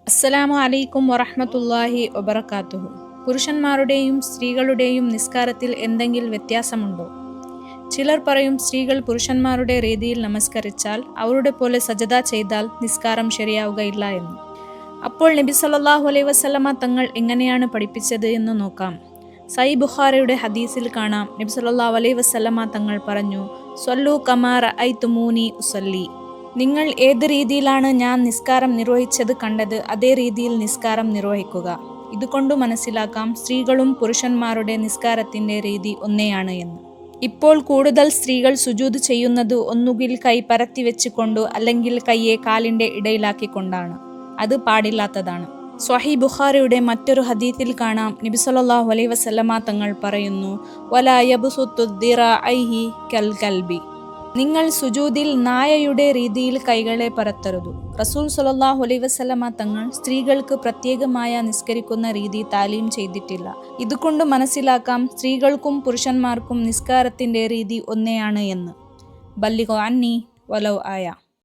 അസ്സലാമു അലൈക്കും വറഹ്മത്തുള്ളാഹി വബറകാതുഹു. പുരുഷന്മാരുടെയും സ്ത്രീകളുടെയും നിസ്കാരത്തിൽ എന്തെങ്കിലും വ്യത്യാസമുണ്ടോ? ചിലർ പറയും സ്ത്രീകൾ പുരുഷന്മാരുടെ രീതിയിൽ നമസ്കരിച്ചാൽ അവരുടെ പോലെ സജദ ചെയ്താൽ നിസ്കാരം ശരിയാവുകയില്ല എന്ന്. അപ്പോൾ നബി സല്ലല്ലാഹു അലൈഹി വസല്ലമ തങ്ങൾ എങ്ങനെയാണ് പഠിപ്പിച്ചത് എന്ന് നോക്കാം. സഹീഹ് ബുഖാരിയുടെ ഹദീസിൽ കാണാം, നബി സല്ലല്ലാഹു അലൈഹി വസല്ലമ തങ്ങൾ പറഞ്ഞു, സ്വല്ലു കമാ റഅയ്തുമൂനി ഉസല്ലി. നിങ്ങൾ ഏത് രീതിയിലാണ് ഞാൻ നിസ്കാരം നിർവഹിച്ചത് കണ്ടത് അതേ രീതിയിൽ നിസ്കാരം നിർവഹിക്കുക. ഇതുകൊണ്ട് മനസ്സിലാക്കാം സ്ത്രീകളും പുരുഷന്മാരുടെ നിസ്കാരത്തിന്റെ രീതി ഒന്നേയാണ് എന്ന്. ഇപ്പോൾ കൂടുതൽ സ്ത്രീകൾ സുജൂദ് ചെയ്യുന്നത് ഒന്നുകിൽ കൈ പരത്തി വെച്ചുകൊണ്ടോ അല്ലെങ്കിൽ കൈയെ കാലിന്റെ ഇടയിലാക്കിക്കൊണ്ടാണ്. അത് പാടില്ലാത്തതാണ്. സ്വഹീഹ് ബുഖാരിയുടെ മറ്റൊരു ഹദീസിൽ കാണാം, നബി സല്ലല്ലാഹു അലൈഹി വസല്ലമ തങ്ങൾ പറയുന്നു, വലാ യബ്സുത്തു ദിറാഅൈഹി കൽ കൽബി. നിങ്ങൾ സുജൂദിൽ നായയുടെ രീതിയിൽ കൈകളെ പരത്തരുത്. റസൂൽ സല്ലല്ലാഹു അലൈഹി വസല്ലമ തങ്ങൾ സ്ത്രീകൾക്ക് പ്രത്യേകമായ നിസ്കരിക്കുന്ന രീതി താലീം ചെയ്തിട്ടില്ല. ഇതുകൊണ്ട് മനസ്സിലാക്കാം സ്ത്രീകൾക്കും പുരുഷന്മാർക്കും നിസ്കാരത്തിന്റെ രീതി ഒന്നേയാണ് എന്ന്. ബല്ലിഗു അന്നി വലൗ ആയ.